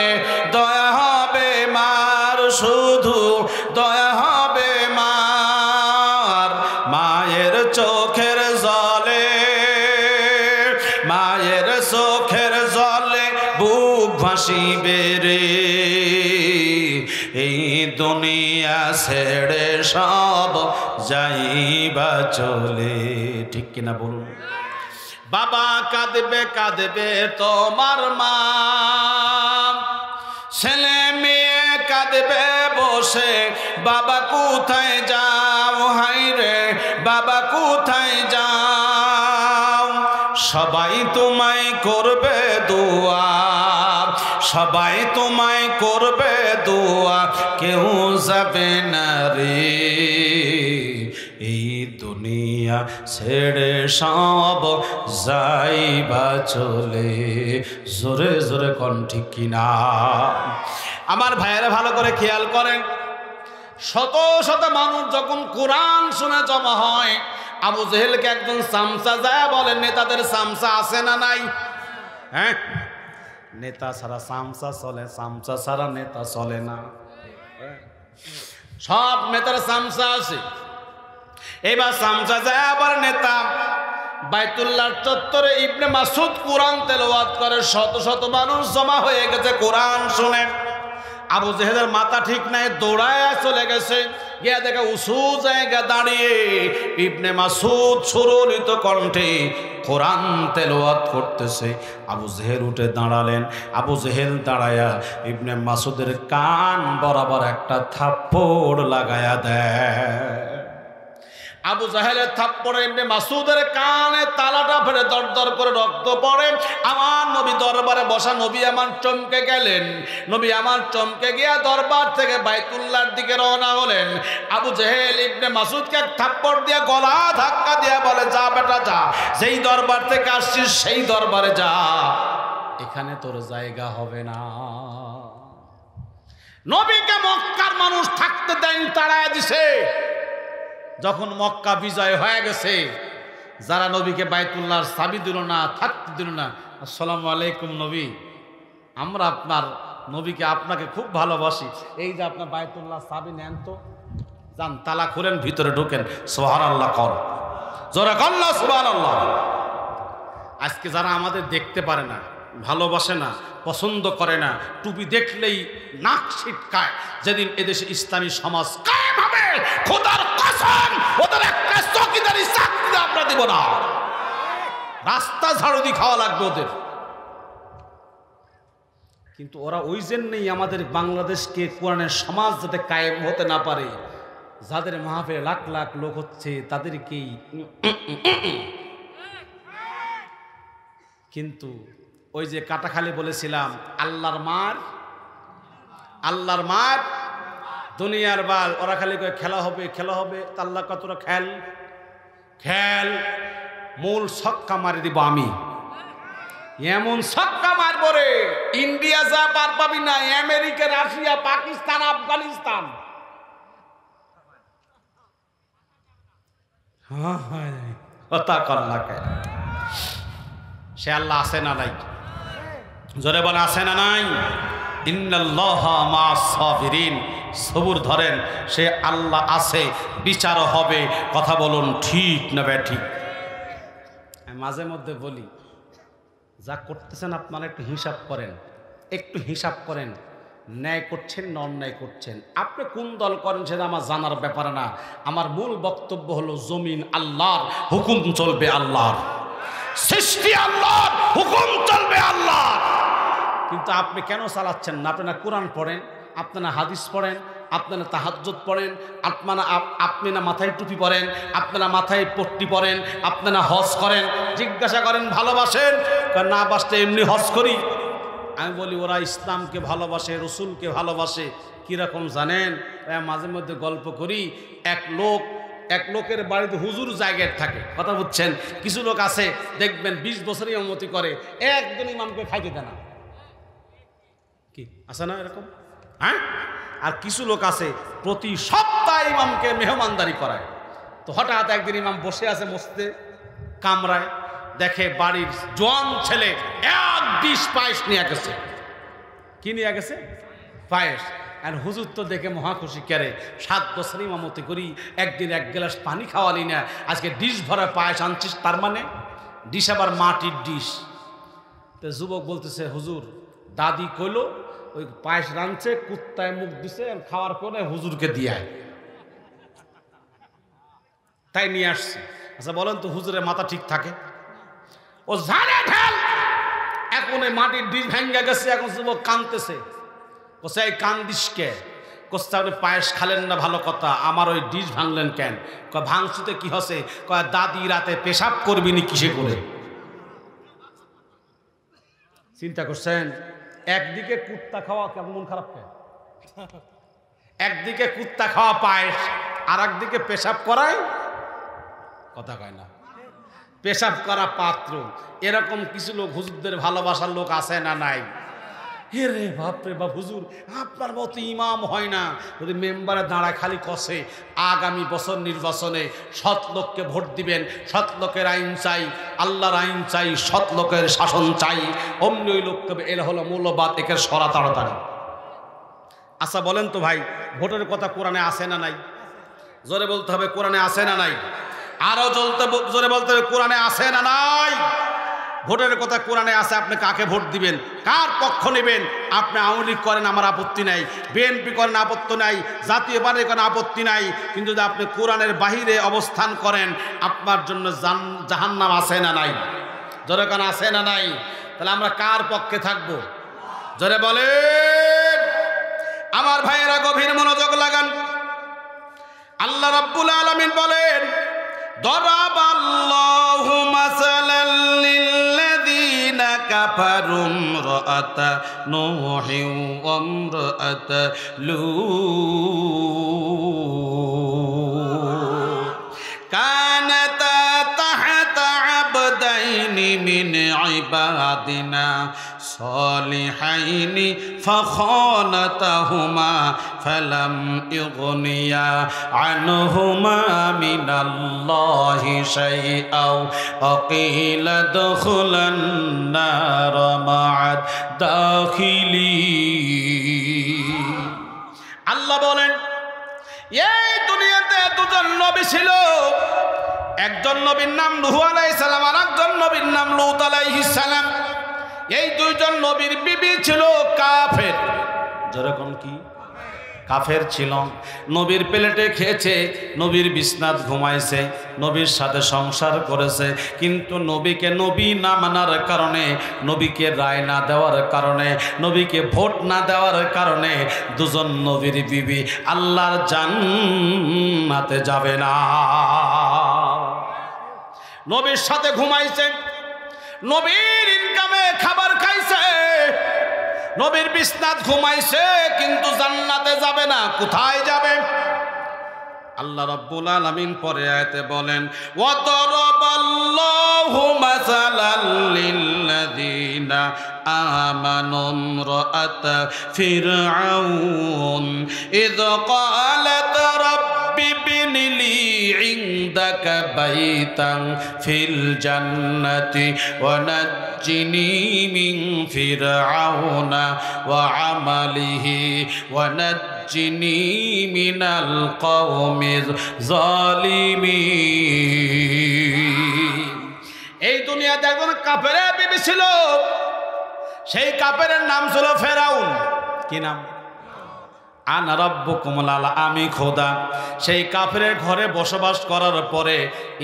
Speaker 1: দয়া হবে মার, শুধু দয়া হবে মার। মায়ের চোখের জলে, মায়ের চোখের জলে বুক ভাসিবে রে। এই দুনিয়া ছেড়ে সব যাইবা চলে, ঠিক কিনা বলুন? বাবা কাঁদবে কাঁদবে তোমার মা, ছেলে মেয়ে কাঁদবে বসে, বাবা কোথায় যাও, হাই রে বাবা কোথায় যাও। সবাই তোমায় করবে দোয়া, সবাই তোমায় করবে দোয়া, কেউ যাবে না রে। এই দুনিয়া ছেড়ে সব যাইবা চলে। জোরে জোরে কোন ঠিক কিনা? আমার ভাইয়েরা ভালো করে খেয়াল করেন, শত শত মানুষ যখন কোরআন শুনে জমা হয়, আবু জেহেলকে একজন চামচা যায় বলেন, নেতাদের চামচা আছে না নাই? হ্যাঁ, নেতা ছাড়া চামচা চলে, চামচা ছাড়া নেতা চলে না। সব নেতার চামচা আছে। এবার চামচা যায় আবার নেতা বাইতুল্লাহর চত্বরে ইবনে মাসুদ কোরআন তেলাওয়াত করে, শত শত মানুষ জমা হয়ে গেছে কোরআন শুনে। আবু জেহেলের মাথা ঠিক নাই, দৌড়ায় চলে গেছে, গিয়া দেখে উঁচু জায়গা দাঁড়িয়ে ইবনে মাসুদ সুরলিত কণ্ঠে কোরআন তেলাওয়াত করতেছে। আবু জেহেল উঠে দাঁড়ালেন। আবু জেহেল দাঁড়ায়া ইবনে মাসুদের কান বরাবর একটা থাপ্পড় লাগায়া দেয়। আবু জাহেলের থাপ্পড়ে ইবনে মাসুদের কানে তালাটা ফেরে দরদর করে রক্ত পড়ে। আমার নবী দরবারে বসা, নবী আমার চমকে গেলেন। নবী আমার চমকে গিয়া দরবার থেকে বাইতুল্লাহর দিকে রওনা হলেন। আবু জাহেল ইবনে মাসুদকে এক থাপ্পড় দিয়ে গলা ধাক্কা দিয়া বলে, যা বেটা যা, যেই দরবার থেকে আসছিস সেই দরবারে যা, এখানে তোর জায়গা হবে না। নবীকে মক্কার মানুষ থাকতে দেন, তাড়ায় দিছে। যখন মক্কা বিজয় হয়ে গেছে, যারা নবীকে বাইতুল্লাহর চাবি দিল না, থাকতে দিল না, আসসালামু আলাইকুম নবী, আমরা আপনার নবীকে আপনাকে খুব ভালোবাসি, এই যে আপনার বাইতুল্লাহ চাবি নেন তো, যান তালা খুলেন, ভিতরে ঢোকেন, সুবহানাল্লাহ কর, জোরে কল্লা সুবহানাল্লাহ। আজকে যারা আমাদের দেখতে পারে না, ভালোবাসে না, পছন্দ করে না, টুপি দেখলেই নাক ছিটকায়, যেদিন এদেশে ইসলামী সমাজ কায়েম হবে, খোদার কসম ওদের একটা চৌকিদারি চাকরি আমরা দেব না, রাস্তা ঝাড়ু দিয়ে খাওয়া লাগবে ওদের। কিন্তু ওরা ওই জন্যই আমাদের বাংলাদেশকে কোরআনের সমাজ যাতে কায়েম হতে না পারে, যাদের মাহফিলে লাখ লাখ লোক হচ্ছে তাদেরকেই। কিন্তু ওই যে কাটাখালি বলেছিলাম, আল্লাহর মার, আল্লাহর মার, দুনিয়ার বাল, ওরা খালি করে খেলা হবে খেলা হবে, আল্লাহ কতটা খেল খেল, মূল ছক্কা মারি দিব আমি, এমন ছক্কা মারব রে, ইন্ডিয়া যা পার পাবি না, আমেরিকা, রাশিয়া, পাকিস্তান, আফগানিস্তান। কথা কল্লা কে সে আল্লাহ আছে না নাই? জোরে বলে আছে না নাই? ইন্নাল্লাহা মা'আস সাবিরিন, সবুর ধরেন, সে আল্লাহ আছে, বিচারও হবে। কথা বলুন ঠিক না ঠিক? আমি মাঝে মধ্যে বলি, যা করতেছেন আপনারা একটু হিসাব করেন, একটু হিসাব করেন, ন্যায় করছেন না অন্যায় করছেন। আপনি কোন দল করেন সেটা আমার জানার ব্যাপার না। আমার মূল বক্তব্য হলো, জমিন আল্লাহর, হুকুম চলবে আল্লাহর, সৃষ্টি আল্লাহর, হুকুম চলবে আল্লাহর। কিন্তু আপনি কেন চালাচ্ছেন না? আপনারা কোরআন পড়েন, আপনারা হাদিস পড়েন, আপনারা তাহাজ্জুদ পড়েন, আপনি না মাথায় টুপি পরেন, আপনারা মাথায় পট্টি পরেন, আপনারা হজ করেন, জিজ্ঞাসা করেন ভালোবাসেন, না বাসতে এমনি হজ করি। আমি বলি, ওরা ইসলামকে ভালোবাসে, রসুলকে ভালোবাসে কীরকম জানেন? মাঝে মধ্যে গল্প করি, এক লোকের বাড়িতে হুজুর জায়গায় থাকে, কথা বুঝছেন? কিছু লোক আছে দেখবেন 20 বছরই ইমামতি করে, একজন ইমামকে খাইতে দেয় না, কি আছে না এরকম? হ্যাঁ। আর কিছু লোক আছে প্রতি সপ্তাহে ইমামকে মেহমানদারি করায়। তো হঠাৎ একদিন ইমাম বসে আছে মসজিদে কামরায়, দেখে বাড়ির জোয়ান ছেলে এক ডিশ পায়েস নিয়ে গেছে। কি নিয়ে গেছে? পায়েস। আর হুজুর তো দেখে মহা খুশি, করে 7 বছর ইমামতি করি, একদিন 1 গ্লাস পানি খাওয়ালি না, আজকে ডিশ ভরা পায়েস আনছিস, তার মানে ডিশ আবার মাটির ডিশ। তো যুবক বলতেছে, হুজুর দাদি কইলো ওই পায়েস রাঁধছে, কুত্তায় মুখ দিছে, খাওয়ার পরে হুজুরকে দিয়ে তাই নিয়ে আসছি। আচ্ছা বলেন তো, হুজুরের মাথা ঠিক থাকে? ও জানে ঢেল, এখন ওই মাটির ডিশ ভেঙ্গে গেছে, এখন যুবক কাঁদতেছে। কোথায় কান্দিস কে? কোথা আপনি পায়েস খালেন না, ভালো কথা, আমার ওই ডিশ ভাঙলেন কেন? ভাঙছুতে কি হচ্ছে? দাদি রাতে পেশাব করবি নি কিসে করে? চিন্তা করছেন? একদিকে কুত্তা খাওয়া কেমন মন খারাপ কে? একদিকে কুত্তা খাওয়া পায়েস, আর একদিকে পেশাব করায়, কথা কয় না, পেশাব করা পাত্র। এরকম কিছু লোক হুজুরদের ভালোবাসার লোক আছে না নাই? হে রে বাপরে বাপ, হুজুর আপনার মতো ইমাম হয় না। যদি মেম্বারে দাঁড়ায় খালি কষে, আগামী বছর নির্বাচনে সৎ লোককে ভোট দিবেন, সৎ লোকের আইন চাই, আল্লাহর আইন চাই, সৎ লোকের শাসন চাই, অমনি ওই লোককে এর হলো মূল্যবাদ, একে সরা তাড়াতাড়ি। আচ্ছা বলেন তো ভাই, ভোটের কথা কোরআনে আছে না নাই? জোরে বলতে হবে কোরআনে আছে না নাই? আরো জোরে বলতে হবে কোরআনে আছে না নাই? ভোটের কথা কোরআনে আছে। আপনি কাকে ভোট দিবেন, কার পক্ষ নেবেন? আপনি আওয়ামী লীগ করেন, আমার আপত্তি নাই, বিএনপি করেন, আপত্তি নাই, জাতীয় পার্টি করেন, আপত্তি নাই, কিন্তু যদি আপনি কোরআনের বাহিরে অবস্থান করেন, আপনার জন্য জাহান্নাম আছে না নাই? জোরে কান আছে না নাই? তাহলে আমরা কার পক্ষে থাকবো? জোরে বলেন। আমার ভাইয়েরা গভীর মনোযোগ লাগান। আল্লাহ রাব্বুল আলামিন বলেন, দরাবাল্লাহু মাসালাল লিল্লাযীনা কাফারু ইমরাআতা নূহিন ওয়া ইমরাআতা লূত কানাতা তাহতা আবদাইনি মিন ইবাদিনা সালিহাইনি ফাখানাতাহুমা ফালাম ইগনিয়া আনহুমা মিনাল্লাহি শাইআও ওয়াকিলা দুখুলান নার মা'আদ দাখিলিন। আল্লাহ বলেন, এই দুনিয়াতে দুজন নবী ছিল। একজন নবীর নাম নূহ আলাইহিস সালাম, আর একজন নবীর নাম লূত আলাইহিস সালাম। এই দুইজন নবীর বিবি ছিল কাফের। যেরকম কি কাফের ছিল। নবীর প্লেটে খেয়েছে, নবীর বিছনাত ঘুমাইছে, নবীর সাথে সংসার করেছে, কিন্তু নবীকে নবী না মানার কারণে, নবীকে রায় না দেওয়ার কারণে, নবীকে ভোট না দেওয়ার কারণে দুজন নবীর বিবি আল্লাহর জান্নাতে যাবে না। নবীর সাথে ঘুমাইছে, নবীর ইনকামে খাবার খাইছে, নবীর বিছনাত ঘুমাইছে, কিন্তু জান্নাতে যাবে না। কোথায় যাবে? আল্লাহ রাব্বুল আলামিন পরে আয়াতে বলেন, ওয়া দারাবাল্লাহু মাসালাল লিল্লাযীনা আমানু ইমরাআতা ফিরআউন ইয ক্বালাত রাব্বি ইবনি লি ইনদাকা বাইতান ফিল জান্নাতি ওয়া নাজ্জিনি মিন ফিরআউনা ওয়া আমালিহি ওয়া নাজ্জিনি মিনাল কওমিজ জালিমিন। এই দুনিয়াতে একজন কাফেরের বিবি ছিল। সেই কাফেরের নাম ছিল ফেরাউন। কি নাম? আনা রাব্বুকুমুল আ'লা, আমি খোদা। সেই কাফেরের ঘরে বসবাস করার পরে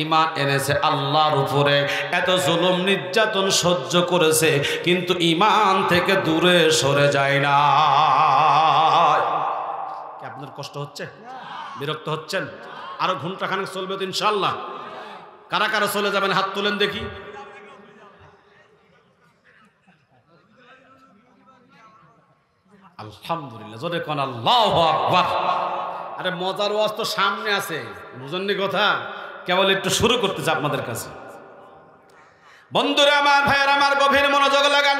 Speaker 1: ঈমান এনেছে আল্লাহর উপরে, এত জুলুম নির্যাতন সহ্য করেছে, কিন্তু ঈমান থেকে দূরে সরে যায় না। কি আপনার কষ্ট হচ্ছে? বিরক্ত হচ্ছেন? আরো ঘন্টাখানেক চলবে তো ইনশাআল্লাহ। কারা কারা চলে যাবেন হাত তুলেন দেখি। আলহামদুলিল্লাহ, জোরে কোন আল্লাহু আকবার। আরে মজার ওয়াজ তো সামনে আছে, বুঝেননি কথা? কেবল একটু শুরু করতেছে আপনাদের কাছে। বন্ধুরা আমার, ভাইয়ের আমার, গভীর মনোযোগ লাগান।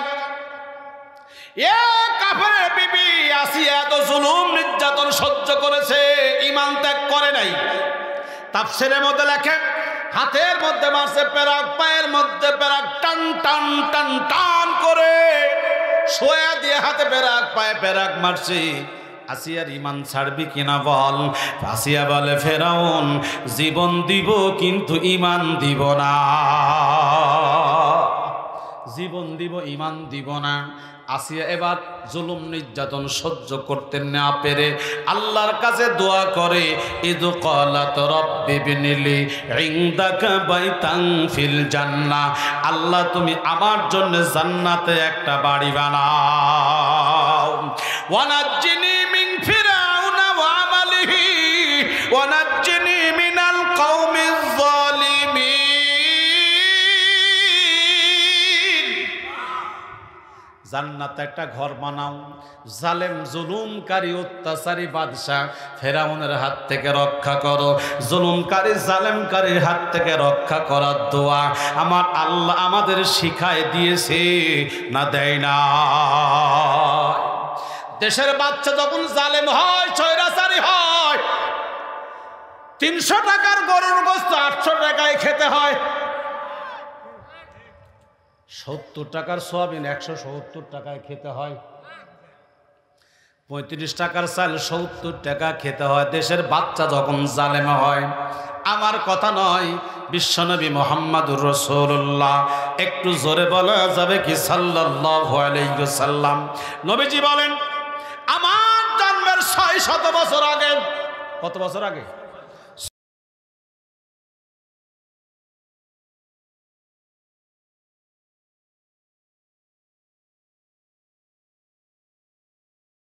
Speaker 1: এ কাফের বিবি আসিয়া এত জুলুম নির্যাতন সহ্য করেছে, ঈমান ত্যাগ করে নাই। তাফসীরের মধ্যে লেখেন, হাতের মধ্যে মারছে পেরাক, পায়ের মধ্যে পেরাক, টান টান টান টান করে সোয়া দিয়ে হাতে পেরাক, পায়ে পেরাক মারছে। আসিয়ার ঈমান ছাড়বি কিনা বল? আসিয়া বলে, ফেরাউন জীবন দিব কিন্তু ঈমান দিব না। জীবন দিব, ঈমান দিব না। আসিয়া এবার জুলুম নির্যাতন সহ্য করতে না পেরে আল্লাহর কাছে দোয়া করে, ইযু ক্বালাত রাব্বি ইবনি লি ইনদাকা বাইতান ফিল জান্নাহ, আল্লাহ তুমি আমার জন্য জান্নাতে একটা বাড়ি বানাও। ওয়া নাজ্জিনি মিন ফিরআউনা ওয়া আমালিহি ওয়া নাজ্জিনি মিনাল কওমিজ জালিমিন। জান্নাতে একটা ঘর বানাও, জালেম জুলুমকারী অত্যাচারী বাদশা ফেরাউনের হাত থেকে রক্ষা করো। জুলুমকারী জালেমকারীর হাত থেকে রক্ষা করার দোয়া আমার আল্লাহ আমাদের শিখায় দিয়েছে না দেয় না? দেশের বাচ্চা যখন জালেম হয়, স্বৈরাচারী হয়, 300 টাকার গরুর গোশত 800 টাকায় খেতে হয়, 70 টাকার সয়াবিন 170 টাকায় খেতে হয়, 35 টাকার চাল 70 টাকা খেতে হয়। দেশের বাচ্চা যখন জালেম হয়, আমার কথা নয়, বিশ্বনবী মুহাম্মদুর রাসূলুল্লাহ, একটু জোরে বলা যাবে কি সাল্লাল্লাহু আলাইহি ওয়াসাল্লাম? নবীজি বলেন, আমার জন্মের 600 বছর আগে, কত বছর আগে?